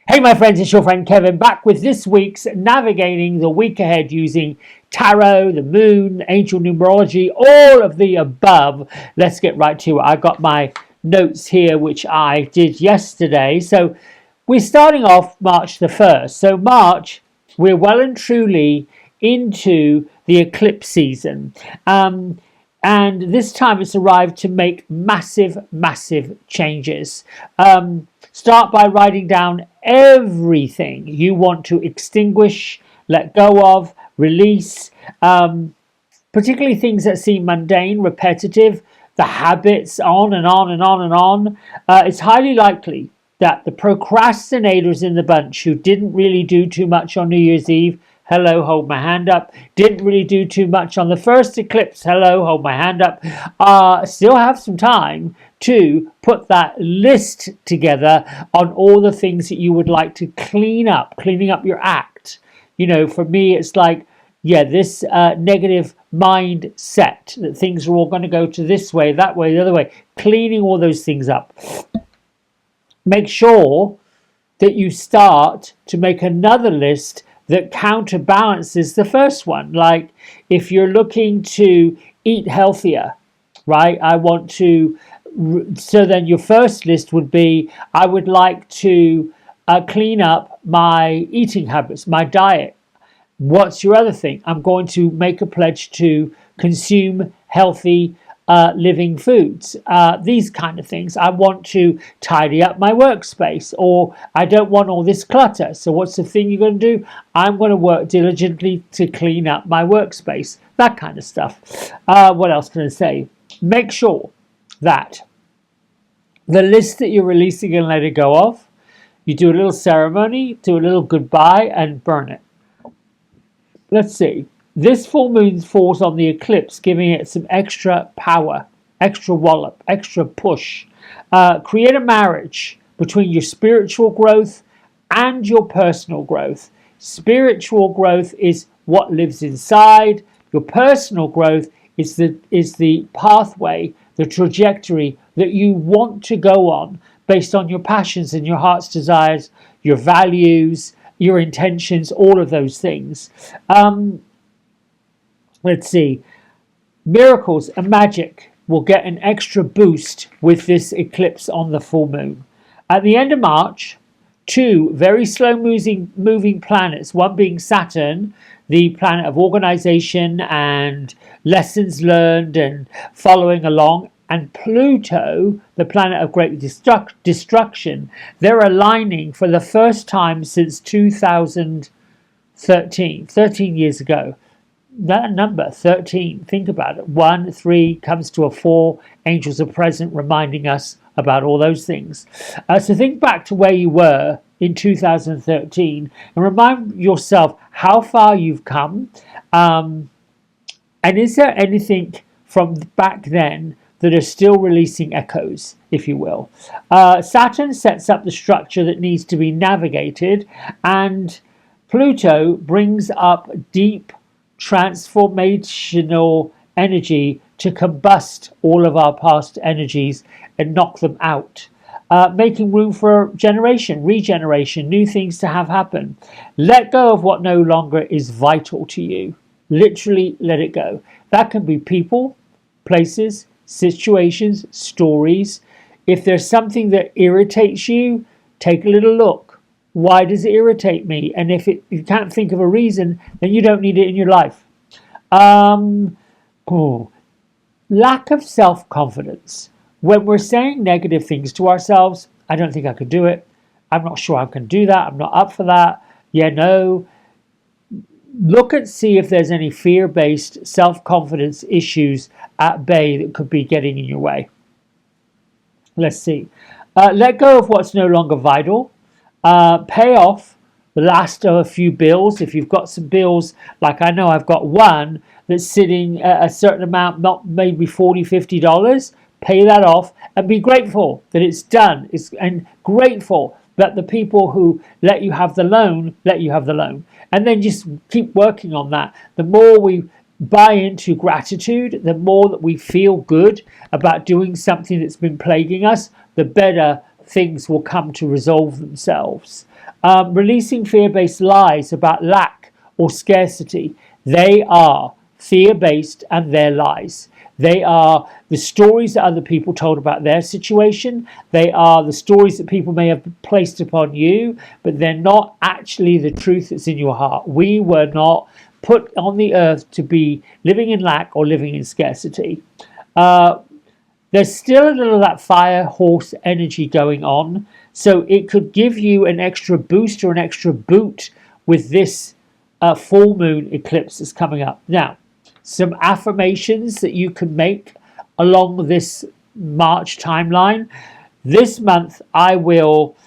Hey, my friends, it's your friend Kevin back with this week's Navigating the Week Ahead using tarot, the moon, angel numerology, all of the above. Let's get right to it. I got my notes here, which I did yesterday. So we're starting off March the 1st. So March, we're well and truly into the eclipse season. And this time it's arrived to make massive, massive changes. Start by writing down everything you want to extinguish, let go of, release, particularly things that seem mundane, repetitive, the habits, on and on and on and on. It's highly likely that the procrastinators in the bunch who didn't really do too much on New Year's Eve, hello, hold my hand up, didn't really do too much on the first eclipse, hello, hold my hand up, still have some time to put that list together on all the things that you would like to cleaning up your act. You know, for me, it's like, yeah, this negative mindset that things are all going to go to this way, that way, the other way, cleaning all those things up. Make sure that you start to make another list that counterbalances the first one. Like if you're looking to eat healthier, right? So then your first list would be, I would like to clean up my eating habits, my diet. What's your other thing? I'm going to make a pledge to consume healthy living foods, these kind of things. I want to tidy up my workspace, or I don't want all this clutter. So what's the thing you're going to do? I'm going to work diligently to clean up my workspace, that kind of stuff. What else can I say? Make sure that the list that you're releasing and letting go of, you do a little ceremony, do a little goodbye and burn it. Let's see. This full moon falls on the eclipse, giving it some extra power, extra wallop, extra push. Create a marriage between your spiritual growth and your personal growth. Spiritual growth is what lives inside. Your personal growth is the pathway, the trajectory that you want to go on based on your passions and your heart's desires, your values, your intentions, all of those things. Let's see. Miracles and magic will get an extra boost with this eclipse on the full moon. At the end of March, two very slow moving planets, one being Saturn, the planet of organization and lessons learned and following along, and Pluto, the planet of great destruction, they're aligning for the first time since 2013, 13 years ago. That number, 13, think about it. 1, 3 comes to a 4. Angels are present, reminding us about all those things. So think back to where you were in 2013 and remind yourself how far you've come. And is there anything from back then that are still releasing echoes, if you will? Saturn sets up the structure that needs to be navigated, and Pluto brings up deep transformational energy to combust all of our past energies and knock them out, making room for regeneration, new things to have happen. Let go of what no longer is vital to you. Literally let it go. That can be people, places, situations, stories. If there's something that irritates you, take a little look. Why does it irritate me? And if you can't think of a reason, then you don't need it in your life. Lack of self-confidence. When we're saying negative things to ourselves, I don't think I could do it. I'm not sure I can do that. I'm not up for that. Yeah, no. Look and see if there's any fear-based self-confidence issues at bay that could be getting in your way. Let's see. Let go of what's no longer vital. Pay off the last of a few bills. If you've got some bills, like I know I've got one that's sitting at a certain amount, not maybe $40, $50, pay that off and be grateful that it's done. And grateful that the people who let you have the loan, And then just keep working on that. The more we buy into gratitude, the more that we feel good about doing something that's been plaguing us, the better things will come to resolve themselves. Releasing fear-based lies about lack or scarcity. They are fear-based and they're lies. They are the stories that other people told about their situation. They are the stories that people may have placed upon you, but they're not actually the truth that's in your heart. We were not put on the earth to be living in lack or living in scarcity. There's still a little of that fire horse energy going on, so it could give you an extra boost or an extra boot with this full moon eclipse that's coming up. Now, some affirmations that you can make along this March timeline. This month, I will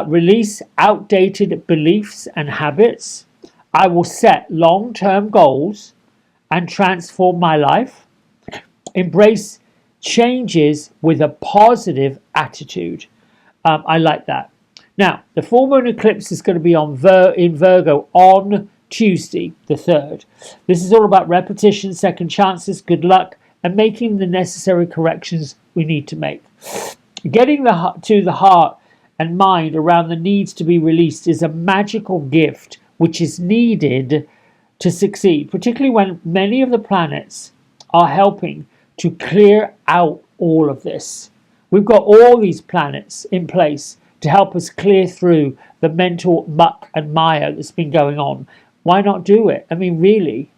release outdated beliefs and habits. I will set long-term goals and transform my life. Embrace changes with a positive attitude. I like that. Now, the full moon eclipse is going to be in Virgo on Tuesday, the 3rd. This is all about repetition, second chances, good luck, and making the necessary corrections we need to make. Getting to the heart and mind around the needs to be released is a magical gift which is needed to succeed, particularly when many of the planets are helping to clear out all of this. We've got all these planets in place to help us clear through the mental muck and mire that's been going on. Why not do it? I mean, really.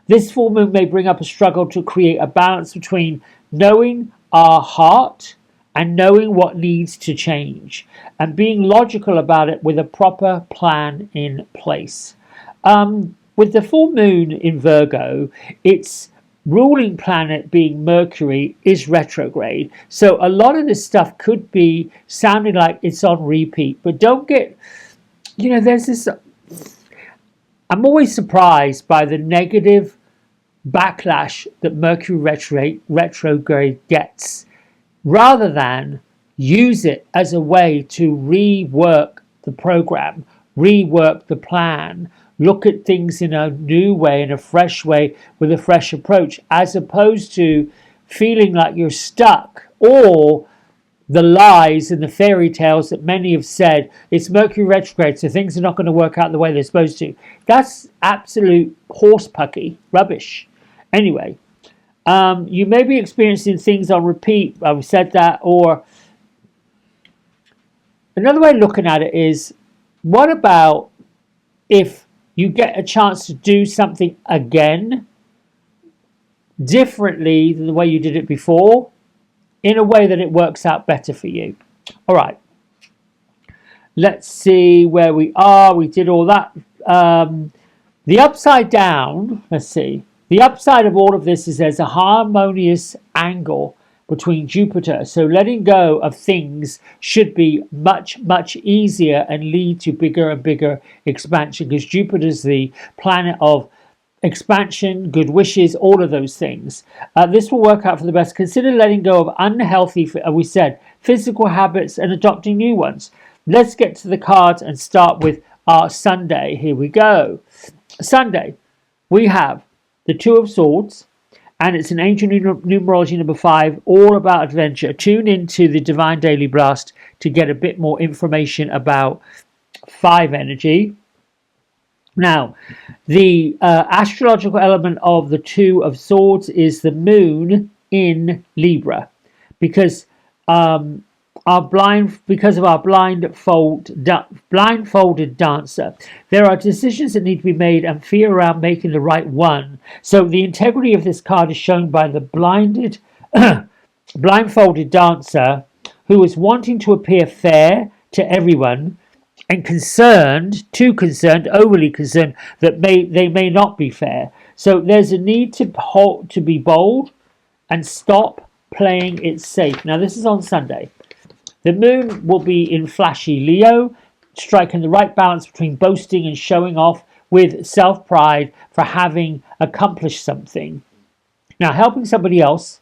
This full moon may bring up a struggle to create a balance between knowing our heart and knowing what needs to change and being logical about it with a proper plan in place. With the full moon in Virgo, its ruling planet being Mercury is retrograde. So a lot of this stuff could be sounding like it's on repeat. But don't get, there's this... I'm always surprised by the negative backlash that Mercury retrograde gets, rather than use it as a way to rework the program, rework the plan, look at things in a new way, in a fresh way, with a fresh approach, as opposed to feeling like you're stuck, or the lies and the fairy tales that many have said, it's Mercury retrograde, so things are not going to work out the way they're supposed to. That's absolute horsepucky rubbish. Anyway, you may be experiencing things on repeat, I've said that, or another way of looking at it is, what about if you get a chance to do something again differently than the way you did it before, in a way that it works out better for you? All right. Let's see where we are. We did all that. The upside down, let's see. The upside of all of this is there's a harmonious angle between Jupiter. So letting go of things should be much, much easier and lead to bigger and bigger expansion, because Jupiter's the planet of expansion, good wishes, all of those things. This will work out for the best. Consider letting go of unhealthy, we said, physical habits and adopting new ones. Let's get to the cards and start with our Sunday. Here we go. Sunday, we have the Two of Swords, and it's an ancient numerology number 5, all about adventure. Tune into the Divine Daily Blast to get a bit more information about 5 energy. Now, the astrological element of the Two of Swords is the moon in Libra, because of our blindfolded dancer. There are decisions that need to be made and fear around making the right one. So the integrity of this card is shown by the blindfolded dancer, who is wanting to appear fair to everyone, and too concerned, overly concerned that they may not be fair. So there's a need to be bold and stop playing it safe. Now this is on Sunday. The moon will be in flashy Leo, striking the right balance between boasting and showing off with self-pride for having accomplished something. Now, helping somebody else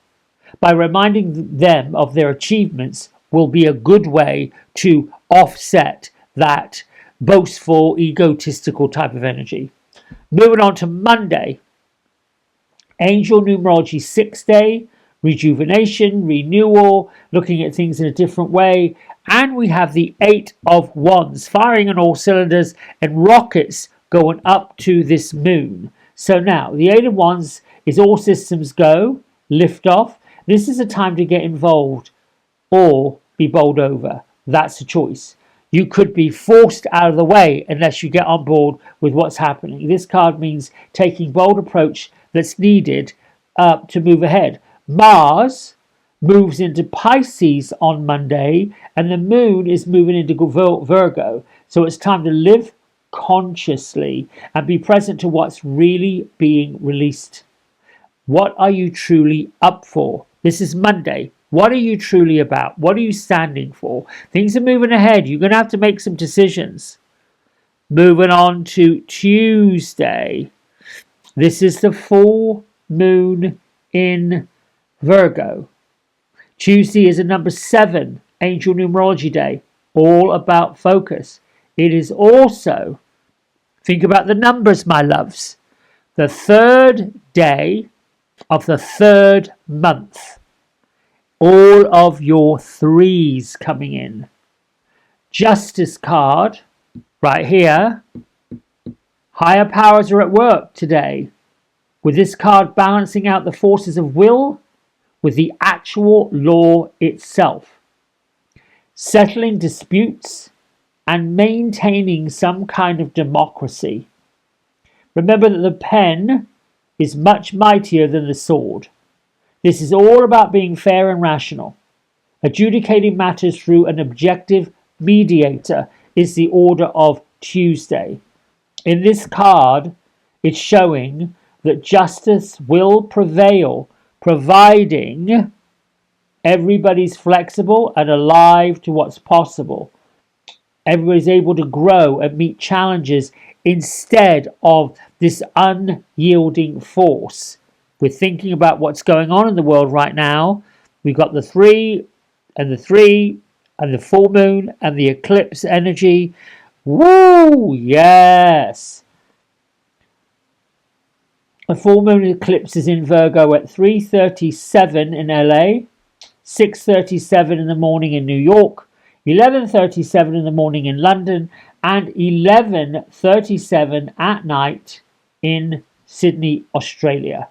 by reminding them of their achievements will be a good way to offset that boastful, egotistical type of energy. Moving on to Monday, Angel Numerology 6 day, rejuvenation, renewal, looking at things in a different way. And we have the Eight of Wands, firing on all cylinders and rockets going up to this moon. So now, the Eight of Wands is all systems go, lift off. This is a time to get involved or be bowled over. That's a choice. You could be forced out of the way unless you get on board with what's happening. This card means taking bold approach that's needed to move ahead. Mars moves into Pisces on Monday, and the moon is moving into Virgo. So it's time to live consciously and be present to what's really being released. What are you truly up for? This is Monday. What are you truly about? What are you standing for? Things are moving ahead. You're going to have to make some decisions. Moving on to Tuesday. This is the full moon in Virgo. Tuesday is a number 7 angel numerology day, all about focus. It is also, think about the numbers, my loves, the 3rd day of the 3rd month. All of your 3s coming in. Justice card, right here. Higher powers are at work today, with this card balancing out the forces of will with the actual law itself. Settling disputes and maintaining some kind of democracy. Remember that the pen is much mightier than the sword. This is all about being fair and rational. Adjudicating matters through an objective mediator is the order of Tuesday. In this card, it's showing that justice will prevail, providing everybody's flexible and alive to what's possible. Everybody's able to grow and meet challenges instead of this unyielding force. We're thinking about what's going on in the world right now. We've got the 3 and the 3 and the full moon and the eclipse energy. Woo! Yes! The full moon eclipse is in Virgo at 3:37 in LA, 6:37 in the morning in New York, 11:37 in the morning in London, and 11:37 at night in Sydney, Australia.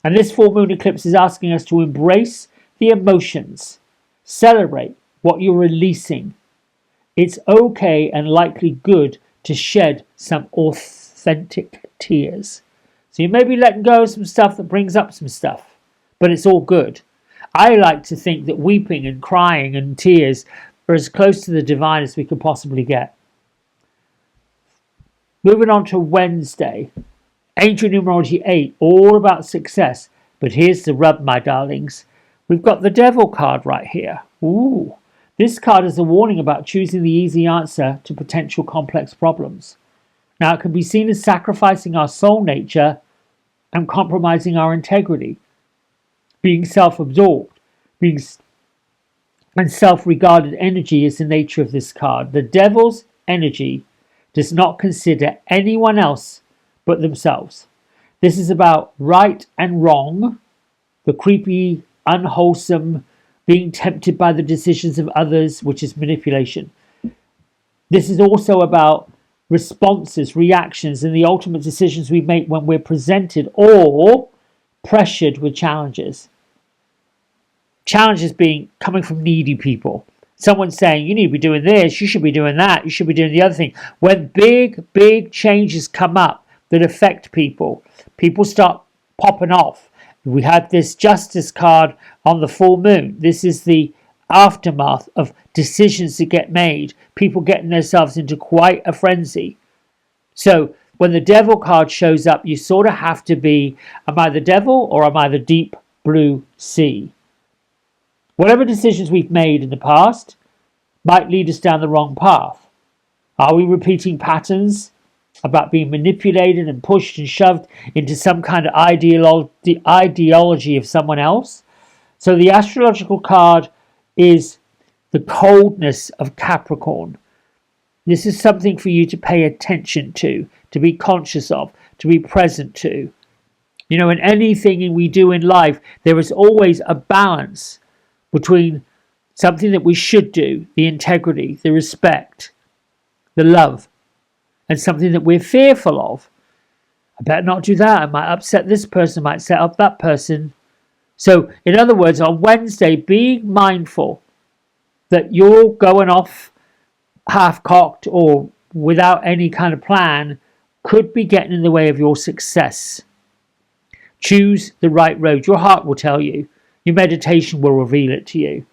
And this full moon eclipse is asking us to embrace the emotions, celebrate what you're releasing. It's okay and likely good to shed some authentic tears. So you may be letting go of some stuff that brings up some stuff, but it's all good. I like to think that weeping and crying and tears are as close to the divine as we could possibly get. Moving on to Wednesday. Angel numerology 8, all about success. But here's the rub, my darlings. We've got the Devil card right here. Ooh. This card is a warning about choosing the easy answer to potential complex problems. Now, it can be seen as sacrificing our soul nature and compromising our integrity. Being self-absorbed, and self-regarded energy is the nature of this card. The Devil's energy does not consider anyone else but themselves. This is about right and wrong, the creepy, unwholesome, being tempted by the decisions of others, which is manipulation. This is also about responses, reactions, and the ultimate decisions we make when we're presented or pressured with challenges. Challenges being coming from needy people. Someone saying, you need to be doing this, you should be doing that, you should be doing the other thing. When big changes come up that affect people, people start popping off. We had this Justice card on the full moon. This is the aftermath of decisions that get made, people getting themselves into quite a frenzy. So when the Devil card shows up, you sort of have to be, am I the devil or am I the deep blue sea? Whatever decisions we've made in the past might lead us down the wrong path. Are we repeating patterns about being manipulated and pushed and shoved into some kind of ideology of someone else? So the astrological card is the coldness of Capricorn. This is something for you to pay attention to be conscious of, to be present to. You know, in anything we do in life, there is always a balance between something that we should do, the integrity, the respect, the love, and something that we're fearful of. I better not do that. I might upset this person, I might set up that person. So, in other words, on Wednesday, being mindful that you're going off half-cocked or without any kind of plan could be getting in the way of your success. Choose the right road. Your heart will tell you. Your meditation will reveal it to you.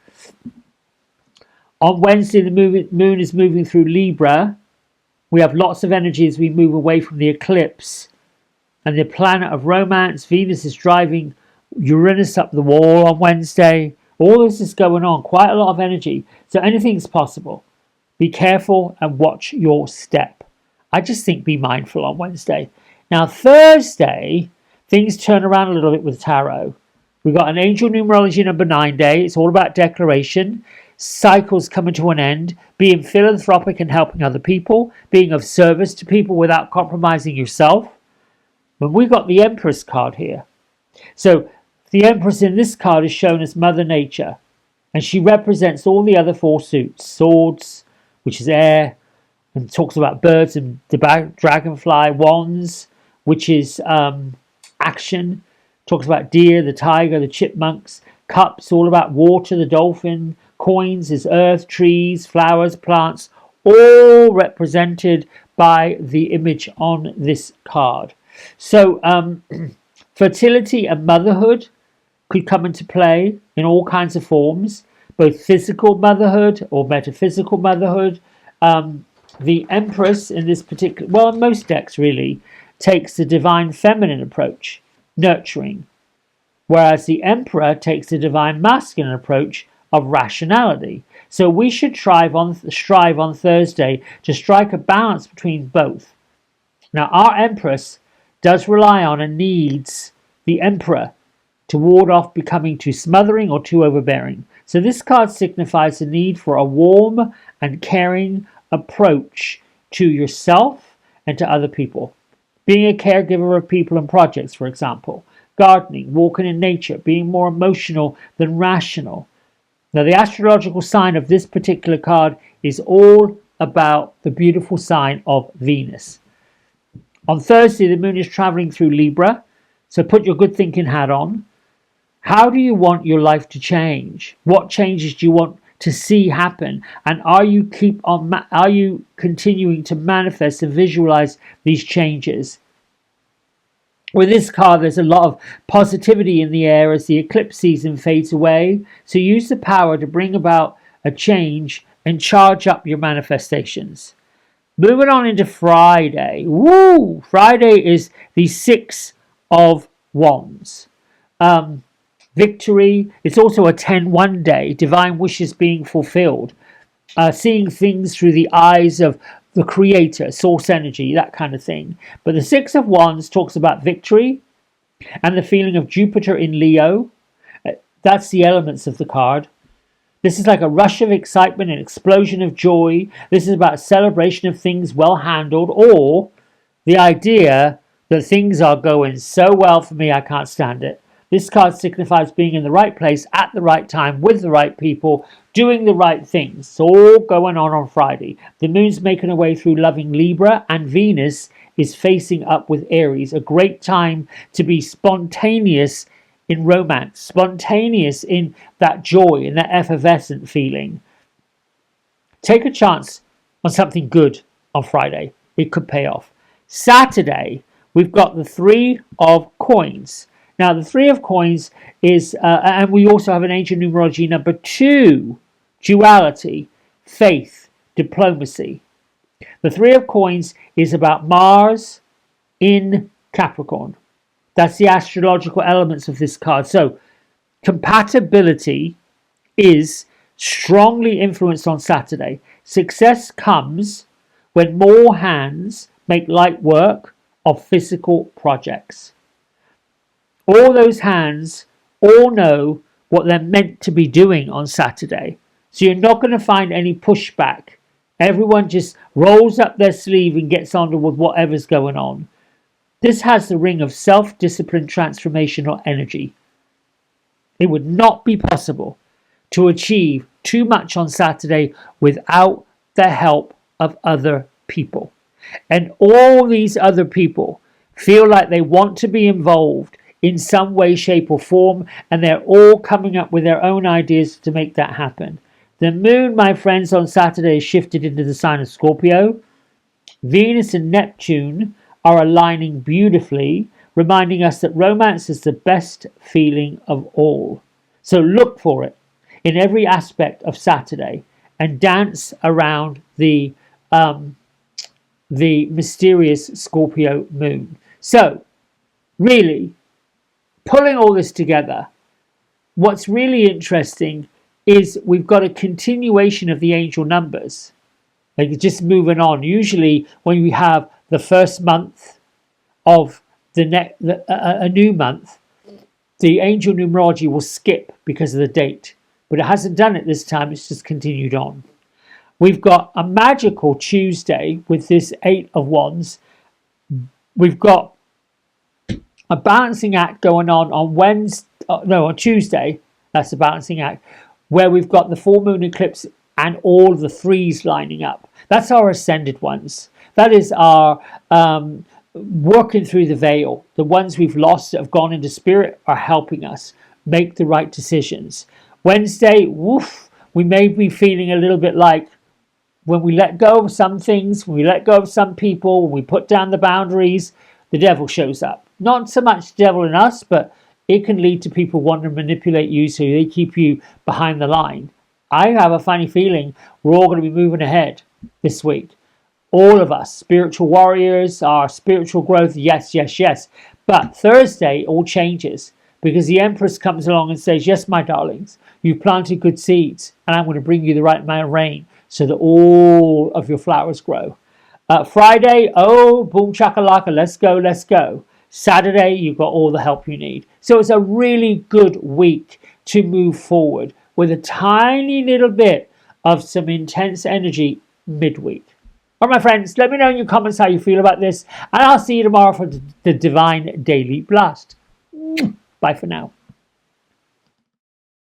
On Wednesday, the moon is moving through Libra. We have lots of energy as we move away from the eclipse. And the planet of romance, Venus, is driving Uranus up the wall on Wednesday. All this is going on. Quite a lot of energy. So anything's possible. Be careful and watch your step. I just think be mindful on Wednesday. Now, Thursday, things turn around a little bit with tarot. We've got an angel numerology number 9 day. It's all about declaration. Cycles coming to an end. Being philanthropic and helping other people. Being of service to people without compromising yourself. But we've got the Empress card here. So the Empress in this card is shown as Mother Nature. And she represents all the other 4 suits. Swords, which is air, and talks about birds and the dragonfly. Wands, which is action. Talks about deer, the tiger, the chipmunks. Cups, all about water, the dolphin. Coins is earth, trees, flowers, plants, all represented by the image on this card. So fertility and motherhood could come into play in all kinds of forms, both physical motherhood or metaphysical motherhood. The Empress in this particular, well, in most decks really, takes the divine feminine approach, nurturing, whereas the Emperor takes the divine masculine approach of rationality. So we should strive on Thursday to strike a balance between both. Now, our Empress does rely on and needs the Emperor to ward off becoming too smothering or too overbearing. So this card signifies the need for a warm and caring approach to yourself and to other people. Being a caregiver of people and projects, for example. Gardening, walking in nature, being more emotional than rational. Now, the astrological sign of this particular card is all about the beautiful sign of Venus. On Thursday, the moon is traveling through Libra, so put your good thinking hat on. How do you want your life to change? What changes do you want to see happen? And are you continuing to manifest and visualize these changes? With this card, there's a lot of positivity in the air as the eclipse season fades away. So use the power to bring about a change and charge up your manifestations. Moving on into Friday. Woo! Friday is the 6 of Wands. Victory. It's also a 10-1 day. Divine wishes being fulfilled. Seeing things through the eyes of the creator, source energy, that kind of thing. But the 6 of Wands talks about victory and the feeling of Jupiter in Leo. That's the elements of the card. This is like a rush of excitement, an explosion of joy. This is about a celebration of things well handled, or the idea that things are going so well for me I can't stand it. This card signifies being in the right place at the right time with the right people, doing the right things. It's all going on Friday. The moon's making her way through loving Libra, and Venus is facing up with Aries. A great time to be spontaneous in romance, spontaneous in that joy and that effervescent feeling. Take a chance on something good on Friday. It could pay off. Saturday, we've got the 3 of Coins. Now, the 3 of Coins is, and we also have an ancient numerology number 2, duality, faith, diplomacy. The 3 of Coins is about Mars in Capricorn. That's the astrological elements of this card. So, compatibility is strongly influenced on Saturday. Success comes when more hands make light work of physical projects. All those hands all know what they're meant to be doing on Saturday. So you're not going to find any pushback. Everyone just rolls up their sleeve and gets on with whatever's going on. This has the ring of self-discipline transformational energy. It would not be possible to achieve too much on Saturday without the help of other people. And all these other people feel like they want to be involved in some way, shape, or form, and they're all coming up with their own ideas to make that happen. The moon, my friends, on Saturday is shifted into the sign of Scorpio. Venus and Neptune are aligning beautifully, reminding us that romance is the best feeling of all. So look for it in every aspect of Saturday and dance around the mysterious Scorpio moon. So, really, pulling all this together, what's really interesting is we've got a continuation of the angel numbers. Like just moving on. Usually, when we have the first month of a new month, the angel numerology will skip because of the date. But it hasn't done it this time. It's just continued on. We've got a magical Tuesday with this 8 of Wands. We've got a balancing act going on Tuesday. That's a balancing act where we've got the full moon eclipse and all the threes lining up. That's our ascended ones. That is our working through the veil. The ones we've lost that have gone into spirit are helping us make the right decisions. Wednesday, woof, we may be feeling a little bit like when we let go of some things, when we let go of some people, when we put down the boundaries, the devil shows up. Not so much the devil in us, but it can lead to people wanting to manipulate you so they keep you behind the line. I have a funny feeling we're all going to be moving ahead this week. All of us, spiritual warriors, our spiritual growth, yes, yes, yes. But Thursday, all changes because the Empress comes along and says, yes, my darlings, you've planted good seeds and I'm going to bring you the right amount of rain so that all of your flowers grow. Friday, oh, boom chakalaka, let's go, let's go. Saturday, you've got all the help you need. So it's a really good week to move forward with a tiny little bit of some intense energy midweek. All right, my friends, let me know in your comments how you feel about this, and I'll see you tomorrow for the Divine Daily Blast. Bye for now.